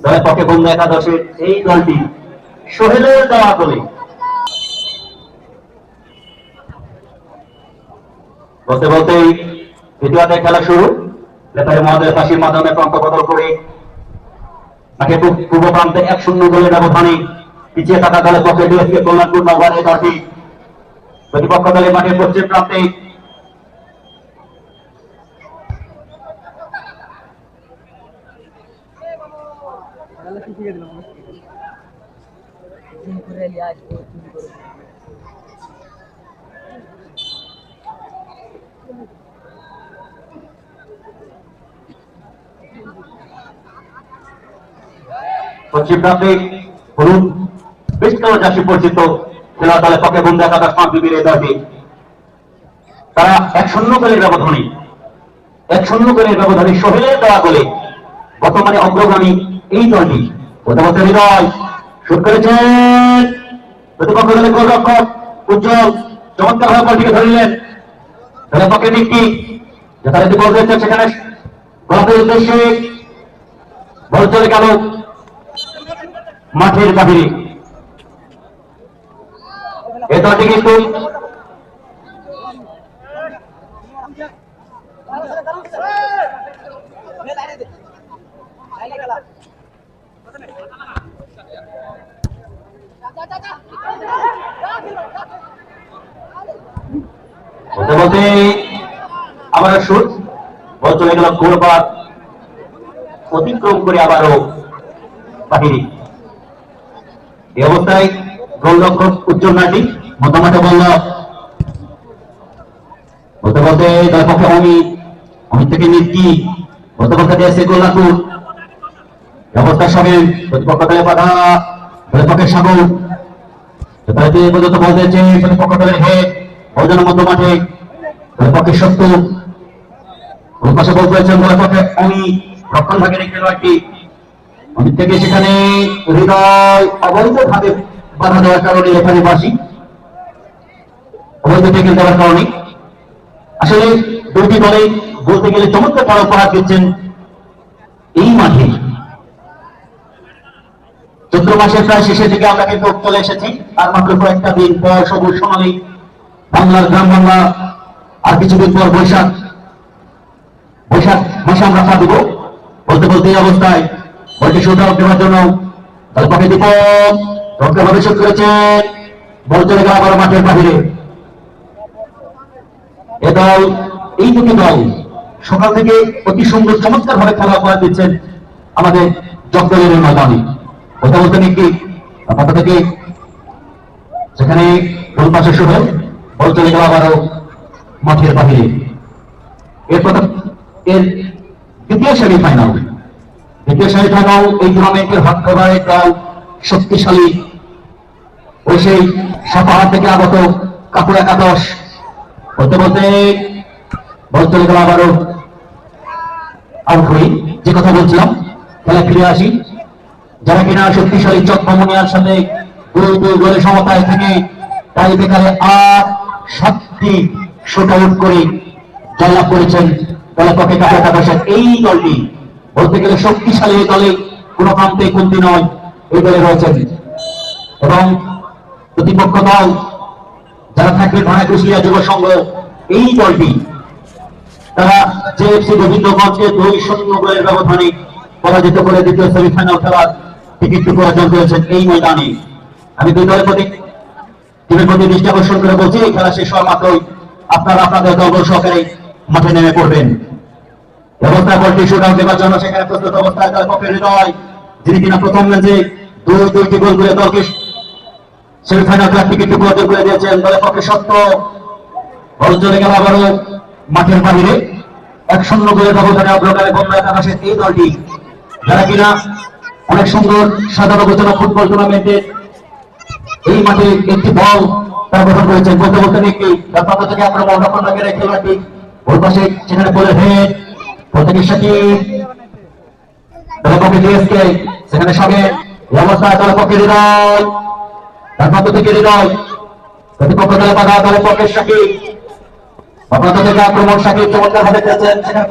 দলের পক্ষে বন্ধু একাদশের এই দলটি সোহেলের দেওয়া গোলে। বলতে বলতেই দ্বিতীয়ার্ধের খেলা শুরু। রেফারি মহোদয়ের ফাঁসির মাধ্যমে প্রান্ত বদল করে মাঠে পূর্ব প্রান্তে 1-0 গোলের ব্যবধানে পিছিয়ে থাকা দলের পক্ষে ডিএসকে কল্যাণপুর নগর এই দলটি। প্রতিপক্ষ দলের মাঠের পশ্চিম প্রান্তে পশ্চিম প্রান্তে হলুদ বেশতর চাষি পরিচিত খেলা দলের পক্ষে বন্ধু একাদশ পাঁচবিবির এই দলটি। তারা 1-0 গোলের ব্যবধানে সোহেলের দেওয়া গোলে বর্তমানে অগ্রগামী এই দলটি প্রথমত হৃদয় শুট করেছেন প্রতিপক্ষ দলের গোলরক্ষক উজ্জ্বল চমৎকার ভাবে বলটিকে ধরলেন দলের পক্ষে নিকটি যথারীতি বল রয়েছে সেখানে গোলাপের উদ্দেশ্যে বল চলে গেল মাঠের বাহিরে এ দলটি কিন্তু বলতে বলতে আবার শুট বল চলে গেল গোলবার অতিক্রম করে আবারও বাহিরে এই অবস্থায় গোলরক্ষক উজ্জ্বল নাটি মধ্যমাঠে বলল বলতে বলতে দলের পক্ষে অমিত থেকে নিকি বলতে বলতে দিয়েছে গোল্লাপুর অবস্থার সঙ্গে প্রতিপক্ষ দলের বাধা দলের পক্ষে সাগর পর্যন্ত বল দিয়েছে প্রতিপক্ষ দলের হেড বলজন মধ্যমাঠে দলের পক্ষে সত্য ওর পাশে বল করেছেন দলের পক্ষে অমিত রক্ষণ ভাগের খেলোয়াড়টি অমিত থেকে সেখানে হৃদয় অবৈধভাবে বাধা দেওয়ার কারণে এখানে বাসি অবৈধ টেকেল দেওয়ার কারণে আসলে দুটি দলে বলতে গেলে চমৎকার বড় উপহার দিচ্ছেন এই মাঠে চৈত্র মাসের প্রায় শেষের দিকে আমরা কিন্তু চলে এসেছি আর মাত্র কয়েকটা দিন পর সবুজ সোনালী বাংলার গ্রাম বাংলা আর কিছুদিন পর বৈশাখ মাসে আমরা পা দিব বলতে বলতে এই অবস্থায় বলটি শুট আউট দেওয়ার জন্য তার পক্ষে দীপক চমৎকারভাবে শুট করেছেন বল চলে গেল আবার মাঠের বাহিরে এ দল এই দুটি দল সকাল থেকে অতি সুন্দর চমৎকার ভাবে খেলা উপহার দিচ্ছেন আমাদের জগদলের ময়দানে কথা বলতে নাকি আপনার থেকে সেখানে গোল পাশে শুরু বল চলে গেল আবারও মাঠের বাহিরে এর দ্বিতীয় সেমিফাইনাল এই টুর্নামেন্টের হাত ধরার দল শক্তিশালী ওই সেই সাপাহার থেকে আগত কাপুর একাদশ বলতে বলতে বল চলে গেল আবারও আউট হই যে কথা বলছিলাম খেলা ফিরে আসি যারা কিনা শক্তিশালী চট্টমনিয়ার সাথে 2-2 গোলে সমতায় থেকে টাই বেকারে 7টি শুট আউট করে জয়লাভ করেছেন দলের পক্ষে কাপুর একাদশের এই দলটি বলতে গেলে শক্তিশালী এই দলে কোন প্রান্তে কমতি নয় এই দলে রয়েছেন এবং প্রতিপক্ষ দল যারা থাকবে ধনায় কুশলিয়া যুব সংঘ এই দলটি তারা জেএফসি গোবিন্দগঞ্জকে 2-0 গোলের ব্যবধানে পরাজিত করে দ্বিতীয় সেমিফাইনাল খেলার টিকিটটুকু অর্জন করেছেন এই ময়দানে আমি দুই দলের প্রতি টিমের প্রতি দৃষ্টি আকর্ষণ করে বলছি এই খেলা শেষ হওয়া মাত্রই আপনারা আপনাদের দল সহকারে মাঠে নেমে পড়বেন ব্যবস্থা বলটি শুট আউট দেওয়ার জন্য সেখানে প্রস্তুত অবস্থায় দলের পক্ষে হৃদয় যিনি কিনা প্রথম ম্যাচে 2-2টি গোল করে দলকে সেমিফাইনাল খেলার টিকিটটুকু অর্জন করে দিয়েছেন দলের পক্ষে সত্য বল চলে গেল আবারও মাঠের বাহিরে 1-0 গোলের ব্যবধানে অগ্রগামী বন্ধ একাদশের এই দলটি যারা কিনা অনেক সুন্দর সাধারণ গোচনা ফুটবল টুর্নামেন্টে এই মাঠে একটি বল তারা গঠন করেছেন বলতে বলতে একটি প্রান্ত থেকে আক্রমণ রক্ষণ ভাগের এই খেলোয়াড়টি ওর পাশে সেখানে বলে হেড প্রত্যেকের সাথে দলের পক্ষে ডিএসকে সেখানে সঙ্গে এই অবস্থায় দলের পক্ষে হৃদয় তার প্রান্ত থেকে হৃদয় প্রতিপক্ষ দলে বাধা দলের পক্ষের সাথে অপ্রান্ত থেকে আক্রমণ সাকিব চমৎকার ভাবে খেলছেন সেখানে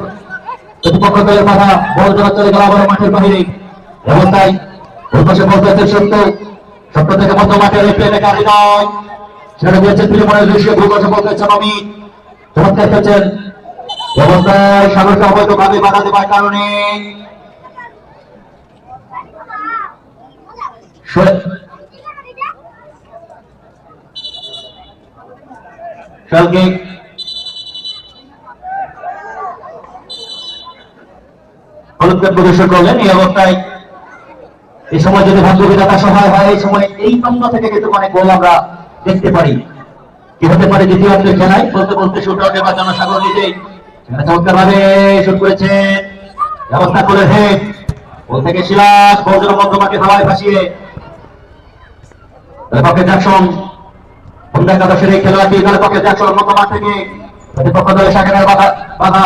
প্রতিপক্ষ দলের বাধা বল চলে গেল আবার মাঠের বাহিরে অবস্থায় ওর পাশে বল পেয়েছেন সত্য থেকে মধ্য মাঠে রেখে লেখা হৃদয় সেখানে দিয়েছেন ত্রিমনের দৃশ্য ভুল পাশে বল পেয়েছেন অমিত চমৎকার খেলছেন অবস্থায় সাগরকে অবৈধভাবে বাধা দেওয়ার কারণে প্রদর্শন করলেন এই অবস্থায় এই সময় যদি ভাগ্যবিধাতা সহায় হয় এই সময় এই প্রান্ত থেকে কিন্তু অনেক গোল আমরা দেখতে পারি কি হতে পারে দ্বিতীয় খেলায় বলতে বলতে শুট আউট দেওয়ার জন্য সাগর নিজেই চমৎকার ভাবে শুট করেছে ব্যবস্থা করে হেড বল থেকে সিরাজ বলজোর মধ্যমাকে হাওয়ায় ভাসিয়ে পক্ষে জ্যাকসন বন্ধ একাদশের এই খেলোয়াড়টি দলের পক্ষে জ্যাকসন মধ্যমাঠ থেকে প্রতিপক্ষ দলের শাখানের বাধা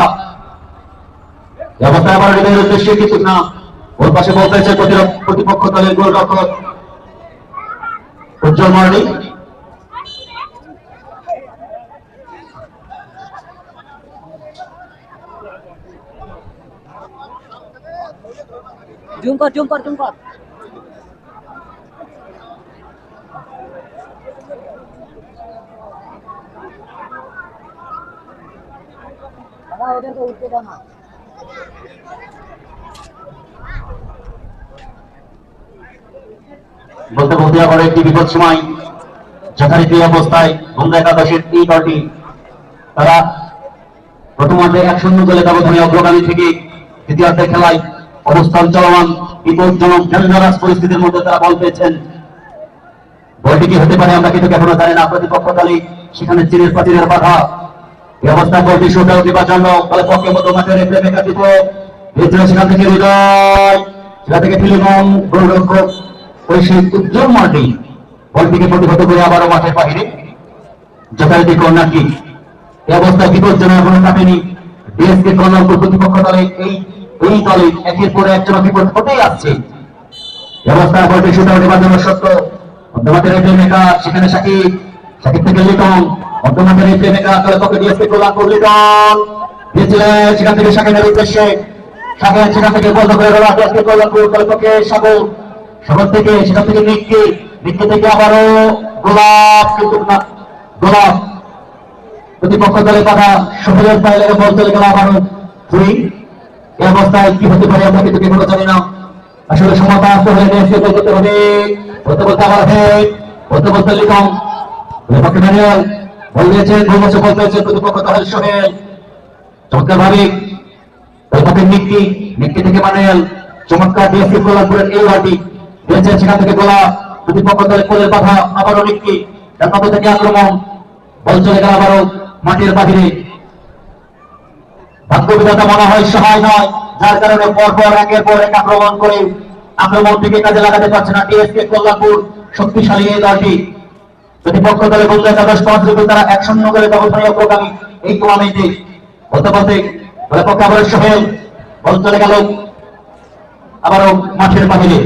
ব্যবস্থা আবার হৃদয়ের উদ্দেশ্যে কিন্তু না ওর পাশে বলতেছে প্রতিপক্ষ দলের গোলরক্ষক উজ্জ্বল মার্ডি। জুম কর জুম কর জুম কর। দাদা ওদেরকে উঠতে দাও না। বলতে বলতে আবার একটি বিপদ সময় যথারীতি অবস্থায় গঙ্গা একাদশের এই দলটি তারা প্রথমার্ধে 1-0 গোলে ব্যবধানে অগ্রগামী থেকে দ্বিতীয়ার্ধের খেলায় অবস্থান চলমান বিপজ্জনক ডেঞ্জারাস পরিস্থিতির মধ্যে তারা বল পেয়েছেন। বলটি কি হতে পারে আমরা কিন্তু এখনো জানি না। প্রতিপক্ষ দলই সেখানে চিরের প্রাচীরের বাধা। এই অবস্থায় বলটি শুট আউট দেওয়ার জন্য দলে পক্ষে মতো মাঠের রেফারি মেকাটিপ সেখান থেকে হৃদয়, সেখান থেকে ফিলিমন গোলরক্ষক ওই সেই উজ্জ্বল মার্টি বলটিকে প্রতিহত করে আবারও মাঠের বাইরে যথারীতি কর্নার কিক। এই অবস্থায় বিপজ্জনক এখনো কাটেনি। ডিএসকে কর্নার প্রতিপক্ষ দলে এই দলে একের পর এক যেন বিপদ হতেই আসছে। এই অবস্থায় বলটি শুট আউট দেওয়ার জন্য সত্য মধ্যমাঠের রেফারি মেকার, সেখানে সাকিব থেকে লিটন, মধ্যমাঠের রেফারি মেকার দলে পক্ষে ডিএসকে কর্নার লিটন দিয়েছিলেন, সেখান থেকে সাকিবের উদ্দেশ্যে সাকিব সেখান থেকে বন্ধ করে গেল ডিএসকে কর্নার দলে পক্ষে সাগর থেকে সেখান থেকে নিক্কি থেকে আবারও গোলাপ, কিন্তু না গোলাপ প্রতিপক্ষ দলের কথা সফলের পায়ে লেগে বল চলে গেল আবারও থ্রি। এই অবস্থায় কি হতে পারে আমরা কিন্তু কেউ জানি না। আসলে সমতা আসতে হলে ডিএসকে গোল করতে হবে। বলতে বলতে আবার বলতে বলতে লিটন পক্ষে ম্যানুয়াল বল দিয়েছেন, গোল বছর বল পেয়েছেন প্রতিপক্ষ দলের সোহেল চমৎকার ভাবে পক্ষে নিক্কি থেকে ম্যানুয়াল চমৎকার ডিএসকে কল্যাণপুরের এই বাটি দিয়েছেন, সেখান থেকে গোলা প্রতিপক্ষ দলের কোলের বাধা আবারও নিক্কি ডান থেকে আক্রমণ বল চলে গেল আবারও মাঠের বাহিরে। ভাগ্য বিধাতা মনে হয় সহায় নয়, যার কারণে পরপর একের পর এক আক্রমণটিকে কাজে লাগাতে পারছে না ডিএসকে কল্যাণপুর শক্তিশালী এই দলটি। প্রতিপক্ষ দলে বলতে একাদশ পৌঁছবে তারা 1-0 গোলে ব্যবধানে অগ্রগামী এই টুর্নামেন্টে। বলতে বলতে দলের পক্ষে আবারও সোহেল বল চলে গেল আবারও মাঠের বাহিরে।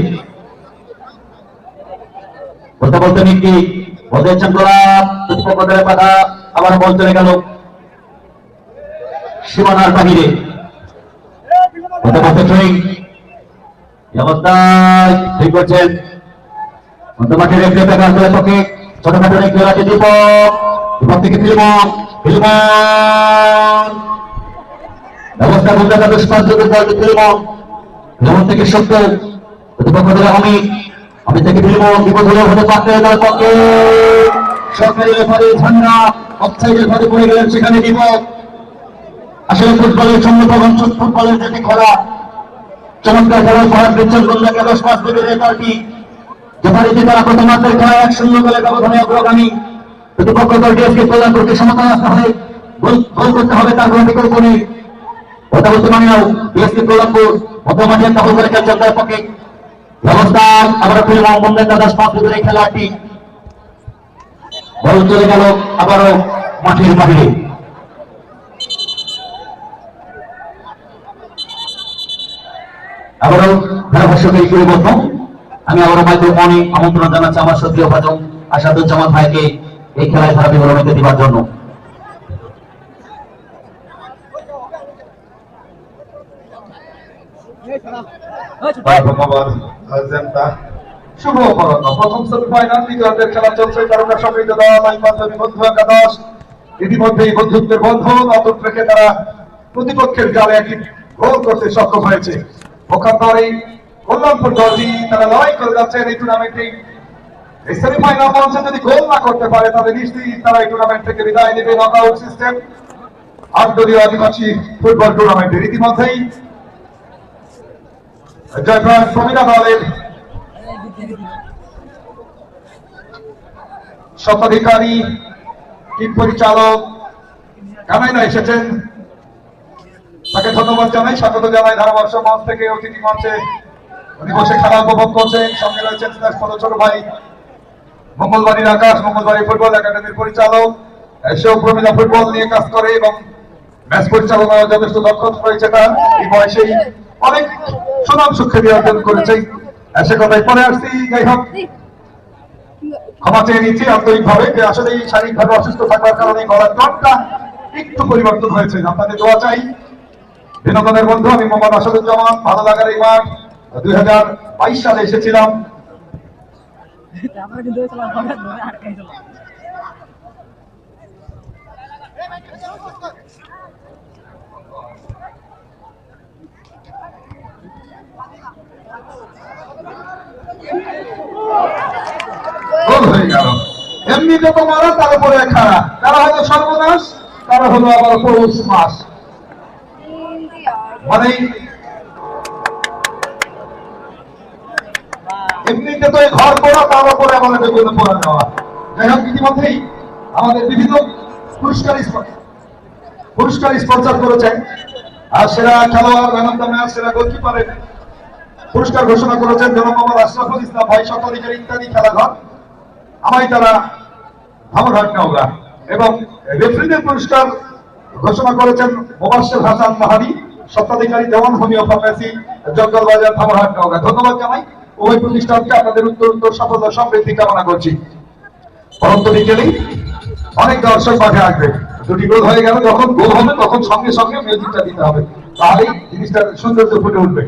বলতে বলতে নিক্কি বল দিয়েছেন গোলাপ, প্রতিপক্ষ দলের বাধা আবার বল চলে গেল সীমানার বাহিরে। বলতে বলতে ট্রেনিং অবস্থায় ঠিক করছেন মধ্যমাঠের রেফারি মেকার দলের পক্ষে ছোটখাটো এক খেলা আছে দীপক থেকে ফিলিমন ব্যবস্থা বলতে একাদশ পৌঁছবে দলটি ফিলিমন থেকে সত্য প্রতিপক্ষ দলের অমিত থেকে ফিলিমন বিপদ হলেও হতে পারতে দলের পক্ষে সরকারি রেফারি ঝান্ডা অফসাইডের ফাঁদে পড়ে গেলেন সেখানে দীপক। আসলে ফুটবলের চন্দ্রপ্রবণ ফুটবলের যেটি খেলা চমৎকার খেলার ভরাট দিচ্ছেন গোল একাদশ পৌঁছবে এই দলটি। যথারীতি তারা প্রথমার্ধের খেলায় 1-0 গোলে ব্যবধানে অগ্রগামী। প্রতিপক্ষ দল ডিএসকে কল্যাণপুরকে সমতা আসতে হবে, গোল করতে হবে, তার কোনো বিকল্প নেই। কথা বলতে মানিও ডিএসকে কল্যাণপুর মধ্যমাঠে দখল করে খেলছেন তার পক্ষে ব্যবস্থা আবারও ফিরে মোহাম্মদের একাদশ পৌঁছবে এই খেলাটি। বল চলে গেল আবারও মাঠের বাহিরে। আবারও ধারাভাষ্যকের পরিবর্তন আমি আবারও মাইক্রোফোনে আমন্ত্রণ জানাচ্ছি আমার সক্রিয় ভাজন আসাদুজ্জামান ভাইকে এই খেলায় ধারা বিবরণীতে দেওয়ার জন্য। ধন্যবাদ জেন্টা। শুভ অপরাহ্ন। প্রথম সেমিফাইনাল দ্বিতীয়ার্ধের খেলা চলছে তারকা সমৃদ্ধ দল পাঞ্জাবি বন্ধু একাদশ ইতিমধ্যেই বন্ধুত্বের বন্ধন অটুট রেখে তারা প্রতিপক্ষের জালে একটি গোল করতে সক্ষম হয়েছে। ওখানকার কল্যাণপুর দলটি তারা লড়াই করে যাচ্ছেন এই টুর্নামেন্টে। এই সেমিফাইনাল মঞ্চে যদি গোল না করতে পারে তাহলে নিশ্চয়ই তারা এই টুর্নামেন্ট থেকে বিদায় নেবে। নকআউট সিস্টেম 8 দলীয় আদিবাসী ফুটবল টুর্নামেন্টের ইতিমধ্যেই জয়প্রাণ প্রমিলা দলের স্বত্বাধিকারী টিম পরিচালক কানাইনা এসেছেন, তাকে ধন্যবাদ জানাই, স্বাগত জানাই ধারাভাষ্য মঞ্চ থেকে। অতিথি মঞ্চে উনি বসে খেলা উপভোগ করছেন, সঙ্গে রয়েছেন ছোট ভাই মঙ্গলবাড়ির আকাশ, মঙ্গলবাড়ি ফুটবল একাডেমির পরিচালক। সেও প্রমিলা ফুটবল নিয়ে কাজ করে এবং ম্যাচ পরিচালনায় যথেষ্ট দক্ষতা রয়েছে তার। এই বয়সেই অনেক সুনাম সুখ্যাতি অর্জন করেছে। সে কথায় পরে আসছি। যাই হোক, ক্ষমা চেয়ে নিচ্ছি আন্তরিকভাবে যে আসলে এই শারীরিকভাবে অসুস্থ থাকার কারণে গলার টনটা একটু পরিবর্তন হয়েছে। আপনাদের দোয়া চাই। বিনোদনের বন্ধু, আমি মোহাম্মদ আসাদুজ্জামান। ভালো লাগার এই মাঠ 2022 সালে এসেছিলাম। আমরা কিন্তু আটকাই দিলাম। গোল হয়ে গেল। এমনিতে তো মারা, তার উপরে খাড়া। তারা হলো সর্বনাশ, তারা হলো আবার পৌষ মাস। মানে এমনিতে তো এই ঘর পড়া, তার উপরে আমাদের বিভিন্ন পড়া নেওয়া। যাই হোক, ইতিমধ্যেই আমাদের বিভিন্ন পুরস্কার স্পন্সর করেছেন। আর সেরা খেলোয়াড়, ম্যান অফ দ্য ম্যাচ, সেরা গোলকিপারের পুরস্কার ঘোষণা করেছেন জনাব মোহাম্মদ আশরাফুল ইসলাম ভাই, স্বত্বাধিকারী ইত্যাদি খেলাঘর আমায় তারা ধামরহাট নওগাঁ। এবং রেফারিদের পুরস্কার ঘোষণা করেছেন মোবাশ্বের হাসান মাহাদি, স্বত্বাধিকারী দেওয়ান হোমিও ফার্মেসি, জঙ্গল বাজার, ধামরহাট নওগাঁ। ধন্যবাদ জানাই উভয় প্রতিষ্ঠানকে। আপনাদের উত্তর সাফল্য সমৃদ্ধি কামনা করছি। পরন্ত বিকেলেই অনেক দর্শক মাঠে আসবে। দুটি গোল হয়ে গেল, যখন গোল হবে তখন সঙ্গে সঙ্গে মিউজিকটা দিতে হবে, তাহলেই জিনিসটার সৌন্দর্য ফুটে উঠবে।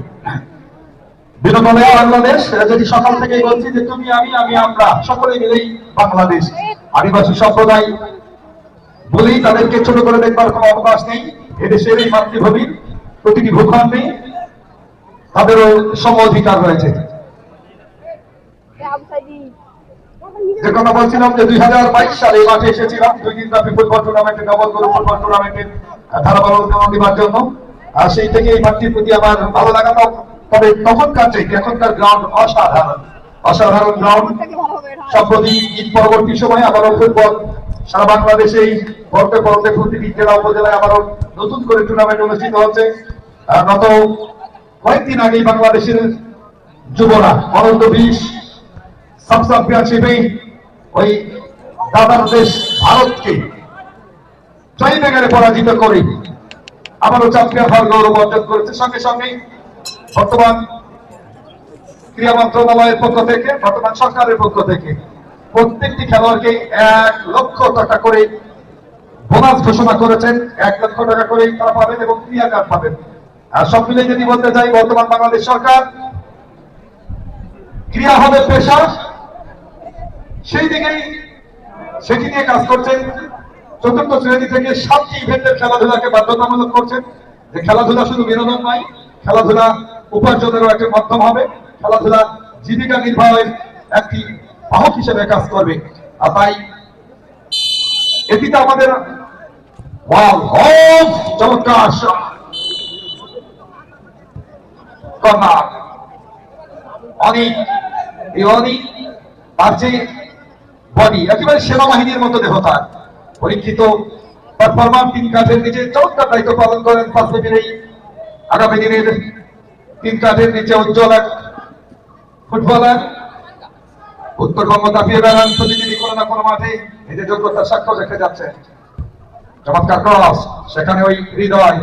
বিনোদনে বাংলাদেশ, যেটি সকাল থেকেই বলছি যে তুমি আমি, আমি আমরা, সকলে মিলেই বাংলাদেশ। আদিবাসী সম্প্রদায় বলেই তাদেরকে ছোট করে দেখবার কোনো অবকাশ নেই। এদেশের এই মাতৃভূমির প্রতিটি ভূখণ্ডে তাদেরও সম অধিকার রয়েছে। যে কথা বলছিলাম যে 2022 সালে এই মাঠে এসেছিলাম 2 দিন ব্যাপী ফুটবল টুর্নামেন্টে, ডবল গরু ফুটবল টুর্নামেন্টের ধারাবাহিকতা দিবার জন্য। আর সেই থেকে এই মাঠটির প্রতি আমার ভালো লাগা। তবে তখনকার থেকে এখনকার গ্রাউন্ড অসাধারণ, অসাধারণ গ্রাউন্ড। সম্প্রতি ঈদ পরবর্তী সময় আবারও ফুটবল সারা বাংলাদেশেই পড়তে পড়তে প্রতিটি জেলা উপজেলায় আবারও নতুন করে টুর্নামেন্ট অনুষ্ঠিত হচ্ছে। গত কয়েকদিন আগেই বাংলাদেশের যুবরা অনূর্ধ্ব 20 সাব চ্যাম্পিয়নশিপে ওই দাদার দেশ ভারতকে 6 পরাজিত করে আবারও চ্যাম্পিয়ন হওয়ার গৌরব অর্জন করেছে। সঙ্গে সঙ্গে বর্তমান ক্রীড়া মন্ত্রণালয়ের পক্ষ থেকে, বর্তমান সরকারের পক্ষ থেকে প্রত্যেকটি খেলোয়াড়কে 1 লক্ষ টাকা করে বোনাস ঘোষণা করেছেন। 1 লক্ষ টাকা করে তারা পাবেন এবং ক্রিয়া কার্ড পাবেন। আর সব মিলে যদি বলতে চাই, বর্তমান বাংলাদেশ সরকার ক্রিয়া হবে পেশা, সেই দিকেই সেটি নিয়ে কাজ করছেন। 4র্থ শ্রেণী থেকে 7টি ইভেন্টের খেলাধুলাকে বাধ্যতামূলক করছেন, যে খেলাধুলা শুধু বিনোদন নয়, খেলাধুলা উপার্জনেরও একটা মাধ্যম হবে, খেলাধুলা জীবিকা নির্বাহের একটি বাহক হিসেবে কাজ করবে। আর তাই এটিতে আমাদের চমৎকার কর্নার অনেক, এই অনেক তার যে বডি একেবারে সেনাবাহিনীর মতো দেহ, তার পরীক্ষিত পারফরমার 3 কাঠের নিচে চমৎকার দায়িত্ব পালন করেন। পাঁচমিনির এই আগামী দিনের 3 কাঠের নিচে উজ্জ্বল এক ফুটবলার, উত্তরবঙ্গ দাপিয়ে বেড়ান প্রতিদিনই কোনো না কোনো মাঠে নিজের যোগ্যতার সাক্ষ্য রেখে যাচ্ছে। চমৎকার ক্রস, সেখানে ওই হৃদয়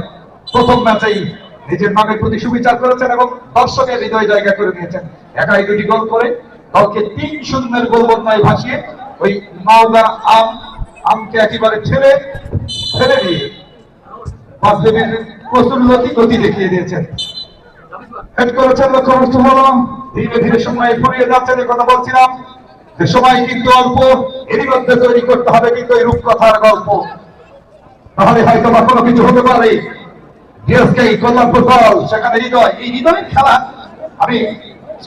প্রথম ম্যাচেই নিজের নামের প্রতি সুবিচার করেছেন এবং দর্শকের হৃদয় জায়গা করে নিয়েছেন। একাই 2টি গোল করে দলকে 3-0 গোল বন্যায় ভাসিয়ে ওই নওগাঁ আমকে একেবারে ঠেলে দিয়ে বাস্তবের প্রচুর গতি দেখিয়ে দিয়েছেন। হেড করেছেন, লক্ষ্যবস্তু হলো ধীরে ধীরে সময় ফুরিয়ে যাচ্ছে। যে কথা বলছিলাম যে সময় কিন্তু অল্প, এরই মধ্যে তৈরি করতে হবে কিন্তু এই রূপকথার গল্প, তাহলে হয়তো বা কোনো কিছু হতে পারে। কল্যাণ ফুটবল, সেখানে হৃদয়, এই হৃদয়ের খেলা আমি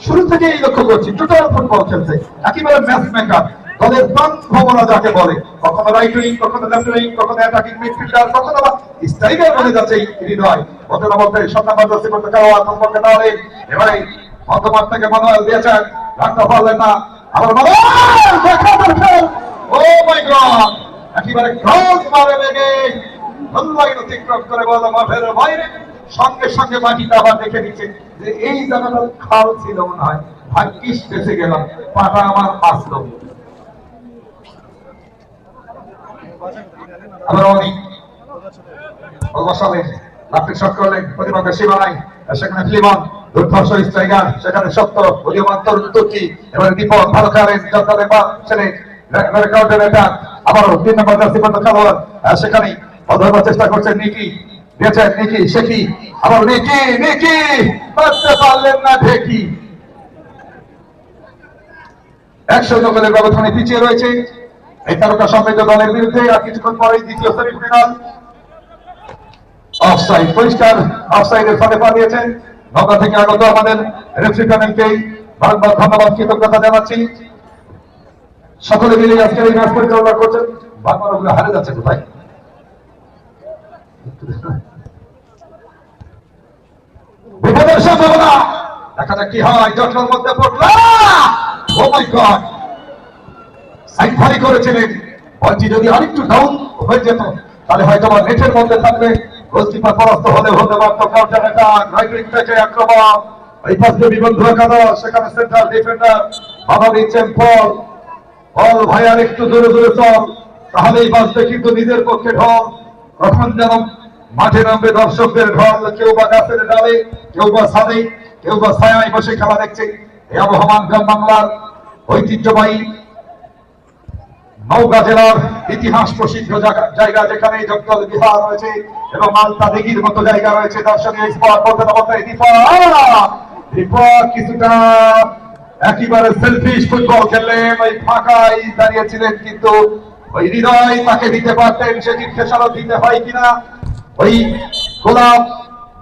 শুরু থেকে এই লক্ষ্য করছি। টোটাল ফুটবল খেলছে, একেবারে ম্যাচ মেকার, দলের প্রাণ ভবনা যাকে বলে, কখনো রাইট উইং, কখনো লেফট উইং, কখনো অ্যাটাকিং মিডফিল্ডার, কখনো বা স্ট্রাইকার বলে যাচ্ছে এই হৃদয়। বলতে না বলতে 7 নাম্বার জার্সি করতে খেলোয়াড় সম্পর্কে তাহলে এবারে মধ্যমাঠ থেকে মানুয়াল দিয়েছেন, রাখতে পারলেন না, আবার ও মাই গড, একেবারে ক্রস মারে লেগে লাইন অতিক্রম করে বল মাঠের বাইরে, সঙ্গে সঙ্গে মাটিটা আবার দেখে নিচ্ছে যে এই জায়গাটা খাল ছিল মনে হয়, ভাগ্যিস বেঁচে গেলাম, পাটা আমার বাঁচলো। আবার অনেক বসালেন, লাফিক শট করলেন, প্রতিপক্ষের সীমা নাই, সেখানে ফিলিমন দুর্ধর্ষ স্ট্রাইকার, সেখানে সত্য উদীয়মান তরুণ তুর্কি, এবারে দীপক ভালো খেলেন, জনতাদের বা ছেলে কাউন্টার অ্যাটাক, আবারও 3 নম্বর জার্সি পর্যন্ত খেলোয়াড় সেখানে অধর্বার চেষ্টা করছেন নিকি, দিয়েছেন নিকি, শেখি, আবার নিকি, নিকি করতে পারলেন না ঢেকি। 1-0 গোলের ব্যবধানে পিছিয়ে রয়েছে এই তারকা সমৃদ্ধ দলের বিরুদ্ধে। আর কিছুক্ষণ পরেই দ্বিতীয় সেমিফাইনাল। অফসাইড, পরিষ্কার অফসাইডের ফাঁদে পা দিয়েছেন। নগর থেকে আগত আমাদের রেফারি প্যানেলকে বারবার ধন্যবাদ, কৃতজ্ঞতা জানাচ্ছি। সকলে মিলে আজকের এই ম্যাচ পরিচালনা করছেন। বারবার ওগুলো হারে যাচ্ছে কোথায়? বিপদের সম্ভাবনা, দেখা যাক কি হয়। জটলার মধ্যে পড়লো, ও মাই গড, সাইড ভারী করেছিলেন। বলটি যদি আরেকটু ডাউন হয়ে যেত তাহলে হয়তো নেটের মধ্যে থাকবে। গোলকিপার পরাস্ত হলে হতে পারত। কাউন্টার অ্যাটাক, রাইট উইং থেকে আক্রমণ, এই পাশে বিবন্ধু একাদশ, সেখানে সেন্ট্রাল ডিফেন্ডার বাধা দিচ্ছেন বল। বল ভাই আর একটু দূরে দূরে চল, তাহলেই বাঁচবে কিন্তু নিজের পক্ষে ঢল। কখন যেন মাঠে নামবে দর্শকদের ঢল, কেউ বা গাছের ডালে, কেউ বা ছাদে, কেউ বা ছায়ায় বসে খেলা দেখছে। এই আবহমান গ্রাম বাংলার ঐতিহ্যবাহী নওগাঁ জেলার ইতিহাস প্রসিদ্ধ জায়গা, যেখানে জগদল বিহার রয়েছে এবং মালতা দিঘির মতো জায়গা রয়েছে, দর্শনীয় স্পট বলতে না বলতে দীপক কিছুটা একেবারে সেলফিশ ফুটবল খেললেন। ওই ফাঁকাই দাঁড়িয়েছিলেন, কিন্তু ওই হৃদয় তাকে দিতে পারতেন, সেটির খেসারত দিতে হয় কিনা। ওই গোলাপ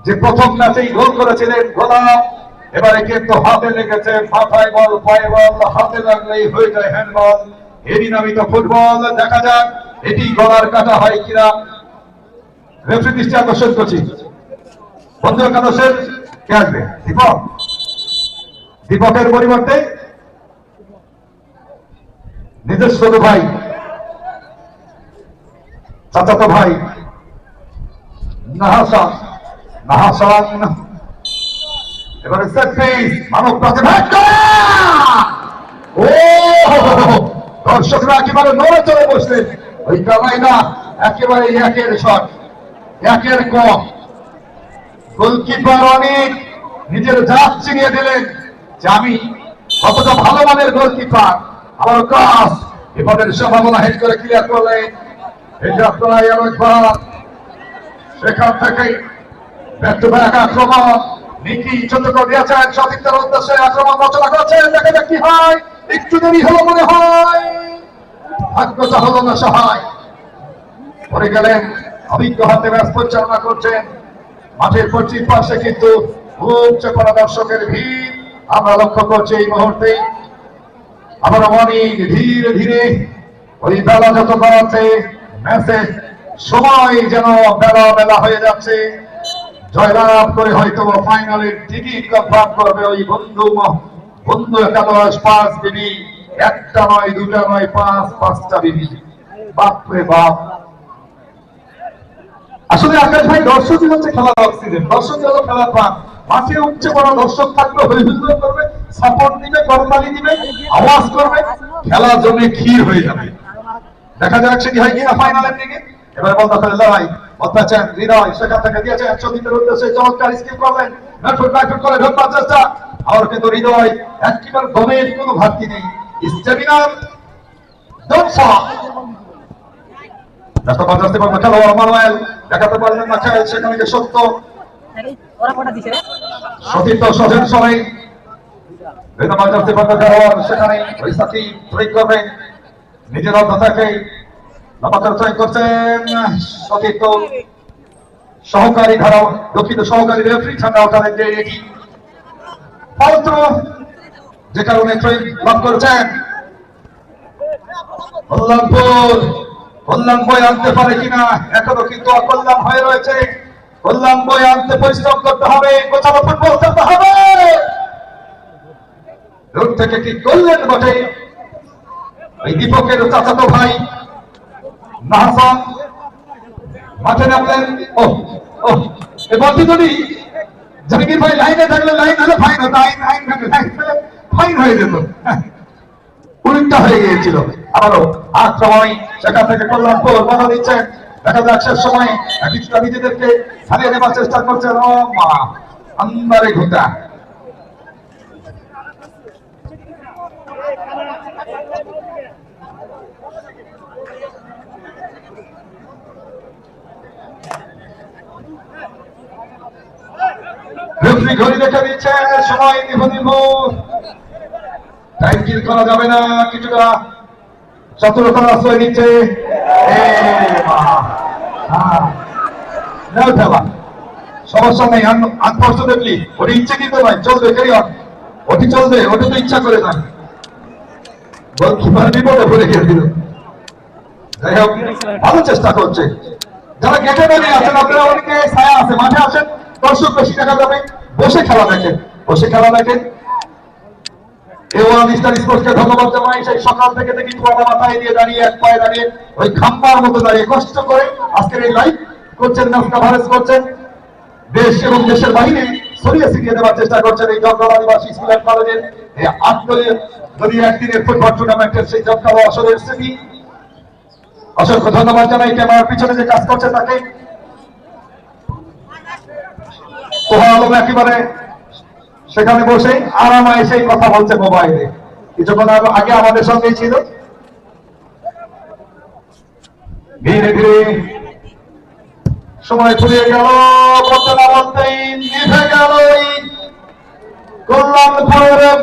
যে প্রথম ম্যাচেই গোল করেছিলেন, গোলাপ এবারে কিন্তু হাতে লেগেছে। মাথায় বল, পায়ে বল, হাতে লাগলেই হয়ে যায় হ্যান্ডবল। এরই নামিত ফুটবল। দেখা যাক এটি গলার কাটা হয় কিনা। রেফারি দৃষ্টি আকর্ষণ করছি, বন্ধু একাদশের কে আসবে? দীপক, দীপকের পরিবর্তে নিজস্ব ভাই, চাচাতো ভাই নাহাসান, নাহাসান এবারে সেট পিস, মানব কাছে ব্যাট করে, ও দর্শকরা একেবারে নড়ে চড়ে বসলেন। ওই কামাই না, একেবারে একের শট, একের কম। গোলকিপার অনেক নিজের জাত চিনিয়ে দিলেন যে আমি কতটা ভালো মানের গোলকিপার। আমার কাজ বিপদের সম্ভাবনা হেড করে ক্লিয়ার করলেন। এই যাত্রায় একবার সেখান থেকে ব্যাক টু ব্যাক আক্রমণ। নিকি ছোট করে দিয়েছেন, সতীর্থের উদ্দেশ্যে আক্রমণ রচনা করছেন। দেখা যাক কি হয়। একটু দেরি হলো মনে হয়, ভাগ্যটা হলো না সহায়, পড়ে গেলেন। অভিজ্ঞ হাতে ম্যাচ পরিচালনা করছেন। মাঠের পশ্চিম পাশে কিন্তু উপচে পড়া দর্শকের ভিড় আমরা লক্ষ্য করছি এই মুহূর্তে। আবার অনেক ধীরে ধীরে ওই বেলা যত বাড়াচ্ছে, ম্যাচের সময় যেন বেলা বেলা হয়ে যাচ্ছে। জয়লাভ করে হয়তো ফাইনালের টিকিট কনফার্ম করবে ওই বন্ধু একাদশ। 5 বিবি, একটা নয়, দুটা নয়, 5-5টা বিবি। বাপরে বাপ, আসলে আকাশ ভাই দর্শকই হচ্ছে খেলার অক্সিজেন, দর্শকই হলো খেলার প্রাণ। মাঠে উঠছে বড় দর্শক থাকবে, হইহুল্লোড় করবে, সাপোর্ট দিবে, করতালি দিবে, আওয়াজ করবে, খেলা জমে ক্ষীর হয়ে যাবে। দেখা যাক সেটি হয় কিনা ফাইনালের দিকে। এবার বলতে পারে লড়াই, অত্যাচার হৃদয়, সেখান থেকে দিয়েছেন সতীর্থের উদ্দেশ্যে চমৎকার স্কিপ করলেন। ব্যাকফুট করে ঢোকার চেষ্টা, আর কিন্তু হৃদয় একেবারে দমের কোনো ঘাটতি নেই, স্ট্যামিনার দমসা। খেলোয়াড় মানুয়েল দেখাতে পারলেন না, সেখানে সত্য সতীর্থ সজেন সবাই খেলোয়াড় সেখানে নিজের অর্ধতাকে ট্রাই করছেন। সতীর্থ সহকারী ধারা, দুঃখিত সহকারী রেফারি ঠান্ডা ওঠালেন যে এটি ফালতু, যে কারণে ট্রেন লাভ করেছেন। কল্যাণপুর, কল্যাণ বই আনতে পারে কিনা, এখনো কিন্তু অকল্যাণ হয়ে রয়েছে। কল্যাণ বই আনতে পরিশ্রম করতে হবে, গোছানো ফুটবল খেলতে হবে। দূর থেকে কি করলেন বটে ওই দীপকের চাচাতো ভাই নাহাসান, মাঠে নামলেন। ও ও এই বলটি যদি জাহাঙ্গীর ভাই লাইনে থাকলে লাইন হলে ফাইন হতো, ফাইন হয়ে যেত, উল্টা হয়ে গিয়েছিল। আবারও আক্রমণ, সেখান থেকে কল্যাণপুর বাধা দিচ্ছেন। দেখা যাক শেষ সময় কিছুটা নিজেদেরকে হারিয়ে নেবার চেষ্টা করছেন। ও মা, আন্দারে ঘুটা রেফারি ঘড়ি দেখে দিচ্ছে, সময় নিব টাইম কিল করা যাবে না, কিছুটা চতুরতার আশ্রয় নিচ্ছে। সমস্যা নেই, আনফর্চুনেটলি ওটি ইচ্ছে কিন্তু নয়, চলবে, ক্যারি অন, ওটি চলবে, ওটি তো ইচ্ছা করে নয়, গোলকিপার বিপদে পড়ে গিয়েছিল। যাই হোক, ভালো চেষ্টা করছে। যারা গেটে বেরিয়ে আছেন, আপনারা অনেকে ছায়া আছে, মাঠে আসেন, দর্শক বেশি দেখা যাবে, বসে খেলা দেখেন, বসে খেলা দেখেন। স্পোর্টসকে ধন্যবাদ জানাই। সেই সকাল থেকে দেখি চুয়াটা মাথায় দিয়ে দাঁড়িয়ে, এক পায়ে দাঁড়িয়ে, ওই খাম্বার মতো দাঁড়িয়ে কষ্ট করে আজকের এই লাইভ করছেন, ম্যাচ কভারেজ করছেন, দেশ এবং দেশের বাইরে ছড়িয়ে ছিটিয়ে দেওয়ার চেষ্টা করছেন। এই জগদল আদিবাসী স্কুল অ্যান্ড কলেজের এই ৮ দলীয় একদিনের ফুটবল টুর্নামেন্টের সেই জমকালো আসরের স্মৃতি। অসংখ্য ধন্যবাদ জানাই ক্যামেরার পিছনে যে কাজ করছে তাকে। তোহা আলম একেবারে সেখানে বসে আরামে এসেই কথা বলছে মোবাইলে, কিছুক্ষণ আগে আমাদের সঙ্গেই ছিল। ধীরে ধীরে সময় ফুরিয়ে গেল, বলতে না বলতেই নিভে গেল কল্যাণপুরের